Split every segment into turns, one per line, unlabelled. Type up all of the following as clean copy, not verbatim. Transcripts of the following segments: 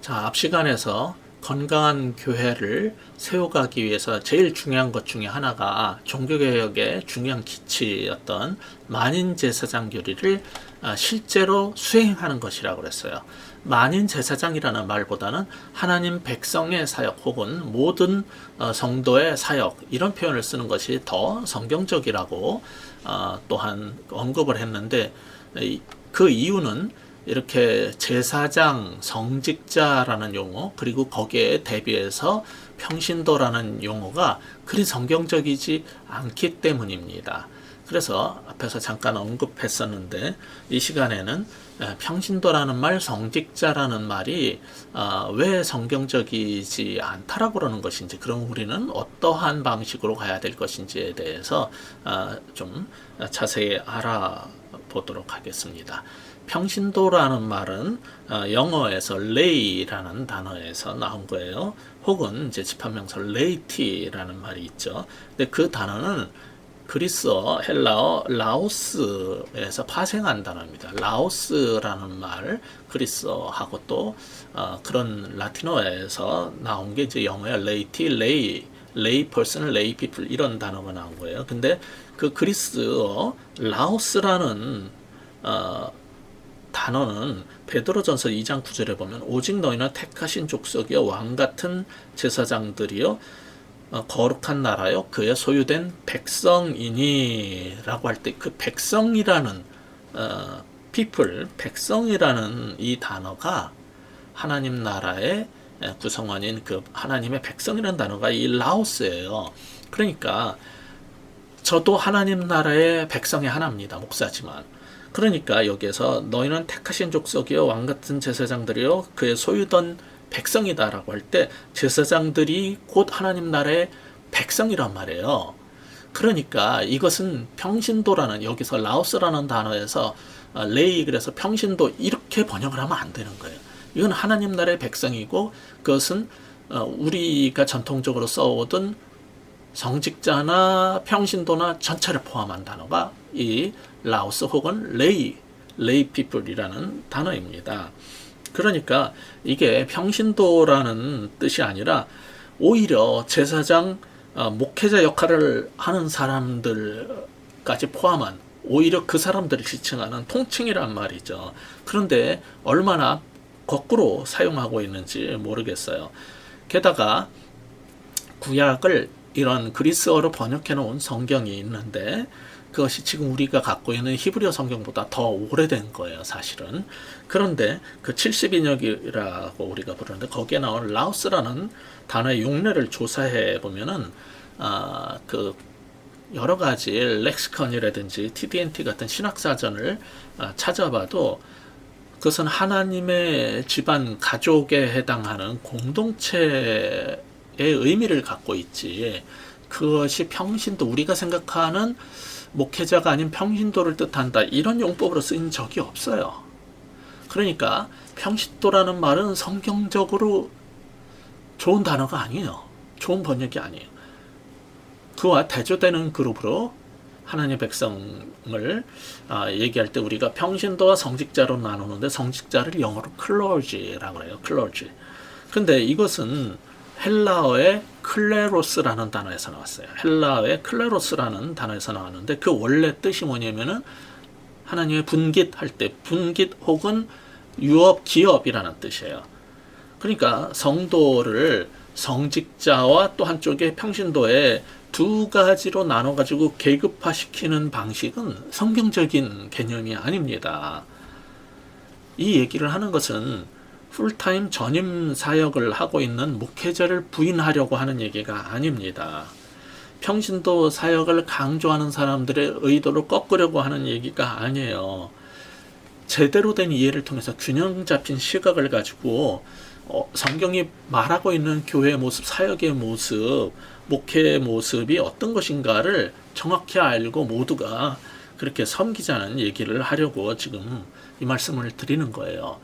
자, 앞 시간에서 건강한 교회를 세워가기 위해서 제일 중요한 것 중에 하나가 종교개혁의 중요한 기치였던 만인제사장 교리를 실제로 수행하는 것이라고 그랬어요. 만인제사장이라는 말보다는 하나님 백성의 사역 혹은 모든 성도의 사역, 이런 표현을 쓰는 것이 더 성경적이라고 또한 언급을 했는데, 그 이유는 이렇게 제사장, 성직자라는 용어, 그리고 거기에 대비해서 평신도라는 용어가 그리 성경적이지 않기 때문입니다. 그래서 앞에서 잠깐 언급했었는데, 이 시간에는 평신도라는 말, 성직자라는 말이 왜 성경적이지 않다라고 그러는 것인지, 그럼 우리는 어떠한 방식으로 가야 될 것인지에 대해서 좀 자세히 알아보도록 하겠습니다. 평신도라는 말은 영어에서 lay라는 단어에서 나온 거예요. 혹은 이제 집합명사 laity라는 말이 있죠. 근데 그 단어는 그리스어, 헬라어, 라오스에서 파생한 단어입니다. 라오스라는 말, 그리스어하고 또 그런 라틴어에서 나온 게 이제 영어야 laity, lay person, lay people, 이런 단어가 나온 거예요. 근데 그 그리스어 라오스라는 단어는 베드로전서 2장 9절에 보면 오직 너희는 택하신 족속이여 왕같은 제사장들이여 거룩한 나라요 그의 소유된 백성이니 라고 할 때 그 백성이라는 people, 백성이라는 이 단어가 하나님 나라의 구성원인 그 하나님의 백성이라는 단어가 이 라오스예요. 그러니까 저도 하나님 나라의 백성의 하나입니다. 목사지만. 그러니까 여기에서 너희는 택하신 족속이요 왕같은 제사장들이요 그의 소유던 백성이다라고 할 때 제사장들이 곧 하나님 나라의 백성이란 말이에요. 그러니까 이것은 평신도라는, 여기서 라오스라는 단어에서 레이, 그래서 평신도 이렇게 번역을 하면 안 되는 거예요. 이건 하나님 나라의 백성이고, 그것은 우리가 전통적으로 써오던 성직자나 평신도나 전체를 포함한 단어가 이 라오스 혹은 레이 피플이라는 단어입니다. 그러니까 이게 평신도라는 뜻이 아니라 오히려 제사장, 목회자 역할을 하는 사람들까지 포함한, 오히려 그 사람들을 지칭하는 통칭이란 말이죠. 그런데 얼마나 거꾸로 사용하고 있는지 모르겠어요. 게다가 구약을 이런 그리스어로 번역해 놓은 성경이 있는데, 그것이 지금 우리가 갖고 있는 히브리어 성경보다 더 오래된 거예요, 사실은. 그런데 그 70인역이라고 우리가 부르는데, 거기에 나온 라오스라는 단어의 용례를 조사해 보면은 그 여러 가지 렉시컨이라든지 TDNT 같은 신학사전을 찾아봐도 그것은 하나님의 집안 가족에 해당하는 공동체의 의미를 갖고 있지, 그것이 평신도, 우리가 생각하는 목회자가 아닌 평신도를 뜻한다, 이런 용법으로 쓰인 적이 없어요. 그러니까 평신도라는 말은 성경적으로 좋은 단어가 아니에요. 좋은 번역이 아니에요. 그와 대조되는 그룹으로 하나님의 백성을 얘기할 때 우리가 평신도와 성직자로 나누는데, 성직자를 영어로 클러지라고 해요. 클러지. 근데 이것은 헬라어의 클레로스라는 단어에서 나왔어요. 헬라어의 클레로스라는 단어에서 나왔는데, 그 원래 뜻이 뭐냐면은 하나님의 분깃할 때, 분깃 혹은 유업, 기업이라는 뜻이에요. 그러니까 성도를 성직자와 또 한쪽에 평신도에 두 가지로 나눠가지고 계급화시키는 방식은 성경적인 개념이 아닙니다. 이 얘기를 하는 것은 풀타임 전임 사역을 하고 있는 목회자를 부인하려고 하는 얘기가 아닙니다. 평신도 사역을 강조하는 사람들의 의도를 꺾으려고 하는 얘기가 아니에요. 제대로 된 이해를 통해서 균형 잡힌 시각을 가지고 성경이 말하고 있는 교회의 모습, 사역의 모습, 목회의 모습이 어떤 것인가를 정확히 알고 모두가 그렇게 섬기자는 얘기를 하려고 지금 이 말씀을 드리는 거예요.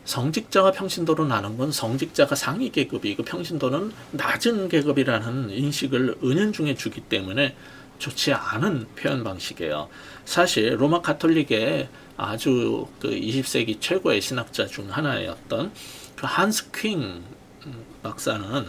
성직자와 평신도로 나눈 건 성직자가 상위 계급이고 평신도는 낮은 계급이라는 인식을 은연중에 주기 때문에 좋지 않은 표현 방식이에요. 사실 로마 가톨릭의 아주 그 20세기 최고의 신학자 중 하나였던 그 한스 퀸 박사는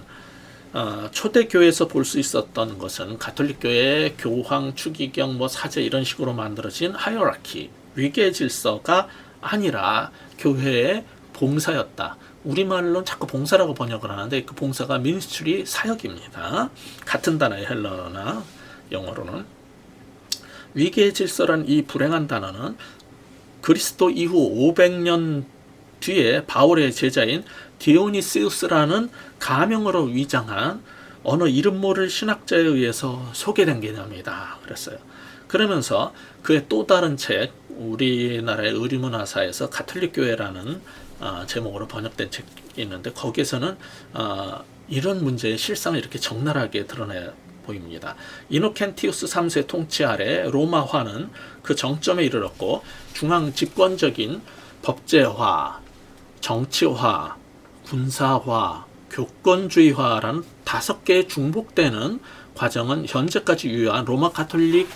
초대교회에서 볼 수 있었던 것은 가톨릭교회의 교황, 추기경, 사제 이런 식으로 만들어진 하이어라키, 위계 질서가 아니라 교회의 봉사였다. 우리말로는 자꾸 봉사라고 번역을 하는데 그 봉사가 미니스트리 사역입니다. 같은 단어의 헬러나 영어로는. 위계의 질서란 이 불행한 단어는 그리스도 이후 500년 뒤에 바울의 제자인 디오니시우스라는 가명으로 위장한 어느 이름 모를 신학자에 의해서 소개된 개념이다 그랬어요. 그러면서 그의 또 다른 책, 우리나라의 의리문화사에서 가톨릭교회라는 제목으로 번역된 책이 있는데 거기에서는 이런 문제의 실상을 이렇게 적나라하게 드러내 보입니다. 이노켄티우스 3세 통치 아래 로마화는 그 정점에 이르렀고 중앙 집권적인 법제화, 정치화, 군사화, 교권주의화라는 5개의 중복되는 과정은 현재까지 유효한 로마 가톨릭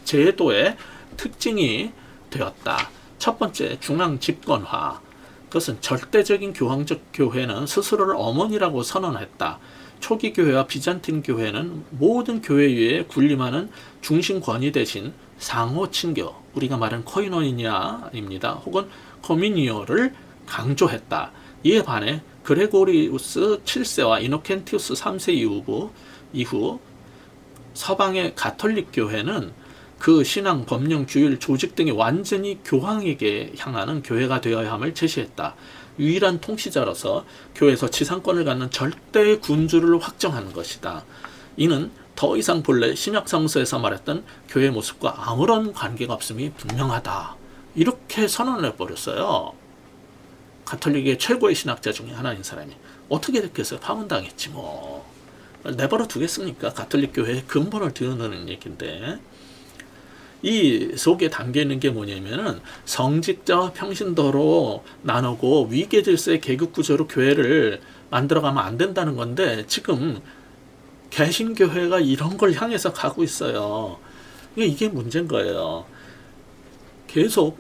제도의 특징이 되었다. 첫 번째, 중앙 집권화. 그것은 절대적인 교황적 교회는 스스로를 어머니라고 선언했다. 초기 교회와 비잔틴 교회는 모든 교회 위에 군림하는 중심 권위 대신 상호 친교, 우리가 말하는 코이노니아입니다. 혹은 커미니오를 강조했다. 이에 반해 그레고리우스 7세와 이노켄티우스 3세 이후 서방의 가톨릭 교회는 그 신앙, 법령, 주일, 조직 등이 완전히 교황에게 향하는 교회가 되어야 함을 제시했다. 유일한 통치자로서 교회에서 지상권을 갖는 절대 군주를 확정하는 것이다. 이는 더 이상 본래 신약 성서에서 말했던 교회의 모습과 아무런 관계가 없음이 분명하다. 이렇게 선언을 해버렸어요. 가톨릭의 최고의 신학자 중에 하나인 사람이. 어떻게 됐겠어요? 파문당했지 뭐. 내버려 두겠습니까? 가톨릭 교회의 근본을 드러내는 얘기인데, 이 속에 담겨 있는 게 뭐냐면은 성직자와 평신도로 나누고 위계 질서의 계급 구조로 교회를 만들어가면 안 된다는 건데 지금 개신교회가 이런 걸 향해서 가고 있어요. 이게 문제인 거예요. 계속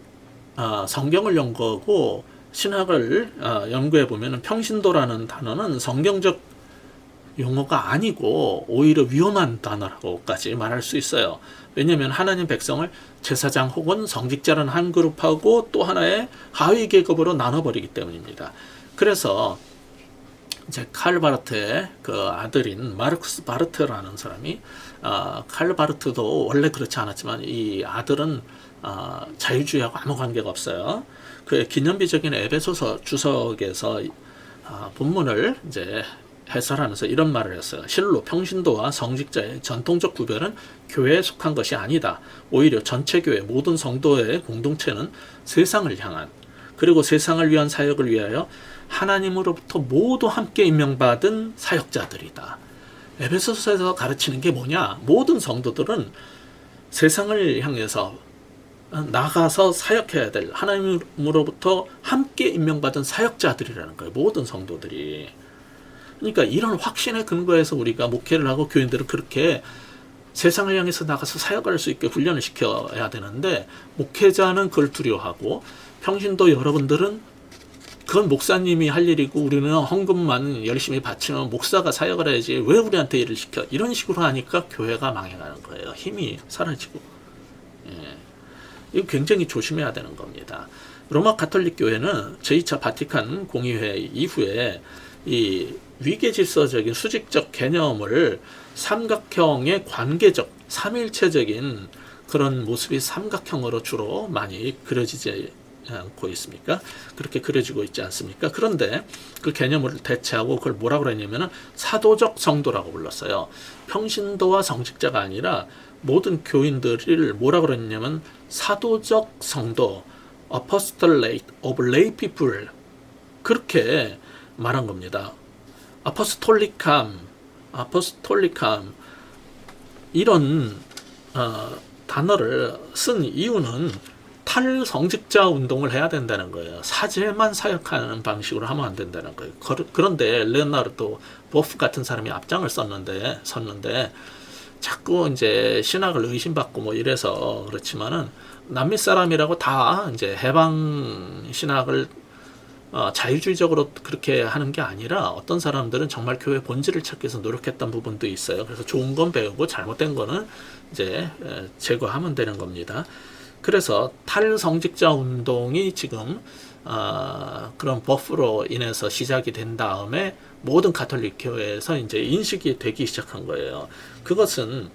성경을 연구하고 신학을 연구해 보면 평신도라는 단어는 성경적 용어가 아니고 오히려 위험한 단어라고까지 말할 수 있어요. 왜냐하면 하나님 백성을 제사장 혹은 성직자라는 한 그룹하고 또 하나의 하위 계급으로 나눠버리기 때문입니다. 그래서 이제 칼 바르트의 그 아들인 마르쿠스 바르트라는 사람이 칼 바르트도 원래 그렇지 않았지만 이 아들은 자유주의하고 아무 관계가 없어요. 그 기념비적인 에베소서 주석에서 본문을 이제 해설하면서 이런 말을 했어요. 실로 평신도와 성직자의 전통적 구별은 교회에 속한 것이 아니다. 오히려 전체 교회 모든 성도의 공동체는 세상을 향한 그리고 세상을 위한 사역을 위하여 하나님으로부터 모두 함께 임명받은 사역자들이다. 에베소서에서 가르치는 게 뭐냐? 모든 성도들은 세상을 향해서 나가서 사역해야 될 하나님으로부터 함께 임명받은 사역자들이라는 거예요. 모든 성도들이. 그러니까 이런 확신에 근거해서 우리가 목회를 하고 교인들은 그렇게 세상을 향해서 나가서 사역할 수 있게 훈련을 시켜야 되는데 목회자는 그걸 두려워하고 평신도 여러분들은 그건 목사님이 할 일이고 우리는 헌금만 열심히 바치면 목사가 사역을 해야지 왜 우리한테 일을 시켜. 이런 식으로 하니까 교회가 망해가는 거예요. 힘이 사라지고. 이거 굉장히 조심해야 되는 겁니다. 로마 가톨릭 교회는 제2차 바티칸 공의회 이후에 이 위계질서적인 수직적 개념을 삼각형의 관계적, 삼일체적인 그런 모습이 삼각형으로 주로 많이 그려지지 않고 있습니까? 그렇게 그려지고 있지 않습니까? 그런데 그 개념을 대체하고 그걸 뭐라고 그랬냐면은 사도적 성도라고 불렀어요. 평신도와 성직자가 아니라 모든 교인들을 뭐라고 그랬냐면 사도적 성도, apostolate of lay people 그렇게 말한 겁니다. 아포스톨리캄 이런 단어를 쓴 이유는 탈성직자 운동을 해야 된다는 거예요. 사제만 사역하는 방식으로 하면 안 된다는 거예요. 그런데 레오나르도 보프 같은 사람이 앞장을 섰는데 자꾸 이제 신학을 의심받고 뭐 이래서 그렇지만은 남미 사람이라고 다 이제 해방 신학을 자유주의적으로 그렇게 하는 게 아니라 어떤 사람들은 정말 교회 본질을 찾기 위해서 노력했던 부분도 있어요. 그래서 좋은 건 배우고 잘못된 거는 이제 제거하면 되는 겁니다. 그래서 탈성직자 운동이 지금 그런 버프로 인해서 시작이 된 다음에 모든 가톨릭 교회에서 이제 인식이 되기 시작한 거예요. 그것은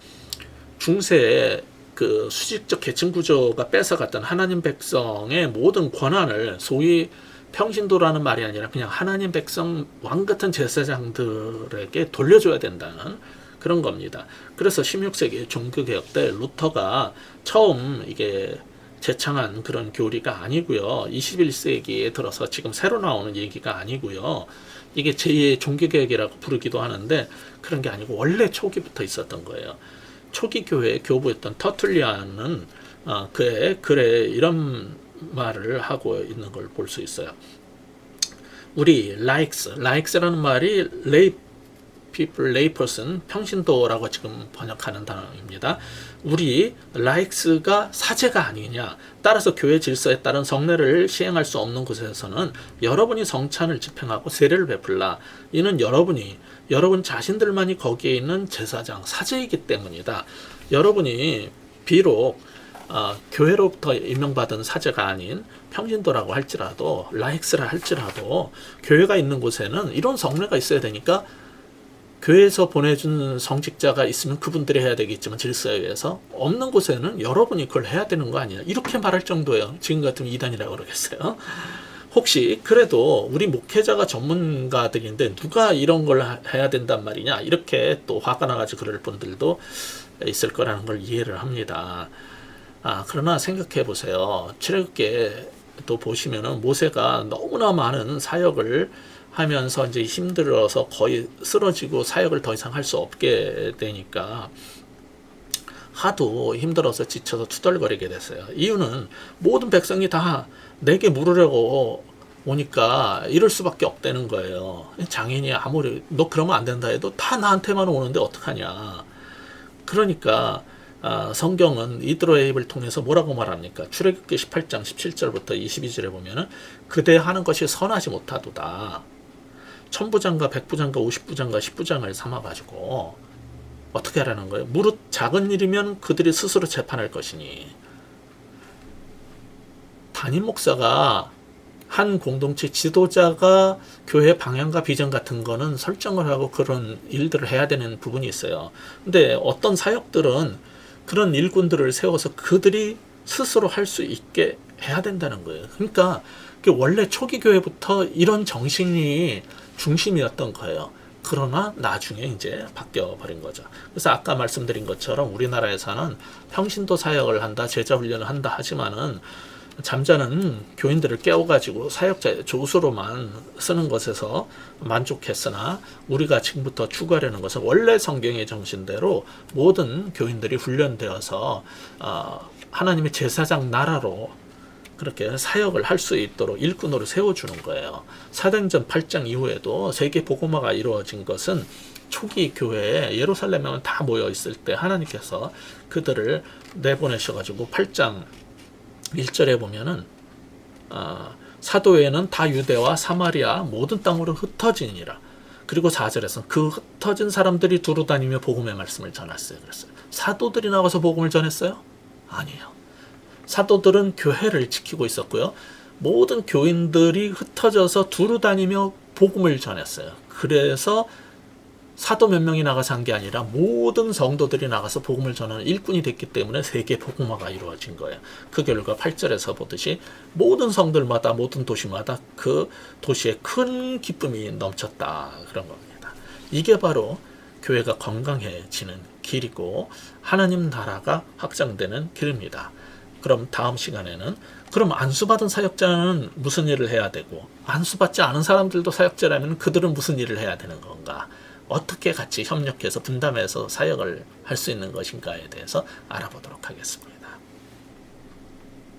중세의 그 수직적 계층 구조가 뺏어갔던 하나님 백성의 모든 권한을 소위 평신도라는 말이 아니라 그냥 하나님 백성 왕 같은 제사장들에게 돌려줘야 된다는 그런 겁니다. 그래서 16세기 종교개혁 때 루터가 처음 이게 제창한 그런 교리가 아니고요. 21세기에 들어서 지금 새로 나오는 얘기가 아니고요. 이게 제2의 종교개혁이라고 부르기도 하는데 그런 게 아니고 원래 초기부터 있었던 거예요. 초기 교회의 교부였던 터툴리안은 그의 글에 이런 말을 하고 있는 걸 볼 수 있어요. 우리 likes라는 말이 lay people, lay person, 평신도라고 지금 번역하는 단어입니다. 우리 likes가 사제가 아니냐. 따라서 교회 질서에 따른 성례를 시행할 수 없는 곳에서는 여러분이 성찬을 집행하고 세례를 베풀라. 이는 여러분 자신들만이 거기에 있는 제사장, 사제이기 때문이다. 여러분이 비록 교회로부터 임명받은 사제가 아닌 평신도라고 할지라도 라익스라 할지라도 교회가 있는 곳에는 이런 성례가 있어야 되니까 교회에서 보내준 성직자가 있으면 그분들이 해야 되겠지만 질서에 의해서 없는 곳에는 여러분이 그걸 해야 되는 거 아니야. 이렇게 말할 정도예요. 지금 같으면 이단이라고 그러겠어요. 혹시 그래도 우리 목회자가 전문가들인데 누가 이런 걸 해야 된단 말이냐 이렇게 또 화가 나가지고 그럴 분들도 있을 거라는 걸 이해를 합니다. 그러나 생각해 보세요. 출애굽기도 보시면은 모세가 너무나 많은 사역을 하면서 이제 힘들어서 거의 쓰러지고 사역을 더 이상 할 수 없게 되니까 하도 힘들어서 지쳐서 투덜거리게 됐어요. 이유는 모든 백성이 다 내게 물으려고 오니까 이럴 수밖에 없다는 거예요. 장인이 아무리 너 그러면 안 된다 해도 다 나한테만 오는데 어떡하냐. 그러니까 성경은 이드로의 입을 통해서 뭐라고 말합니까? 출애굽기 18장 17절부터 22절에 보면은 그대 하는 것이 선하지 못하도다. 천부장과 백부장과 50부장과 10부장을 삼아가지고 어떻게 하라는 거예요? 무릇 작은 일이면 그들이 스스로 재판할 것이니. 담임 목사가 한 공동체 지도자가 교회 방향과 비전 같은 거는 설정을 하고 그런 일들을 해야 되는 부분이 있어요. 근데 어떤 사역들은 그런 일꾼들을 세워서 그들이 스스로 할 수 있게 해야 된다는 거예요. 그러니까 원래 초기 교회부터 이런 정신이 중심이었던 거예요. 그러나 나중에 이제 바뀌어 버린 거죠. 그래서 아까 말씀드린 것처럼 우리나라에서는 평신도 사역을 한다, 제자 훈련을 한다 하지만은 잠자는 교인들을 깨워가지고 사역자의 조수로만 쓰는 것에서 만족했으나 우리가 지금부터 추구하려는 것은 원래 성경의 정신대로 모든 교인들이 훈련되어서 하나님의 제사장 나라로 그렇게 사역을 할 수 있도록 일꾼으로 세워주는 거예요. 사도행전 8장 이후에도 세계 복음화가 이루어진 것은 초기 교회에 예루살렘에만 다 모여 있을 때 하나님께서 그들을 내보내셔가지고 8장 1절에 보면은 사도회는 다 유대와 사마리아 모든 땅으로 흩어지니라. 그리고 4절에서 그 흩어진 사람들이 두루 다니며 복음의 말씀을 전했어요. 그랬어요. 사도들이 나가서 복음을 전했어요? 아니에요. 사도들은 교회를 지키고 있었고요. 모든 교인들이 흩어져서 두루 다니며 복음을 전했어요. 그래서 사도 몇 명이 나가서 한 게 아니라 모든 성도들이 나가서 복음을 전하는 일꾼이 됐기 때문에 세계 복음화가 이루어진 거예요. 그 결과 8절에서 보듯이 모든 성들마다 모든 도시마다 그 도시에 큰 기쁨이 넘쳤다. 그런 겁니다. 이게 바로 교회가 건강해지는 길이고 하나님 나라가 확장되는 길입니다. 그럼 다음 시간에는 그럼 안수받은 사역자는 무슨 일을 해야 되고 안수받지 않은 사람들도 사역자라면 그들은 무슨 일을 해야 되는 건가? 어떻게 같이 협력해서 분담해서 사역을 할 수 있는 것인가에 대해서 알아보도록 하겠습니다.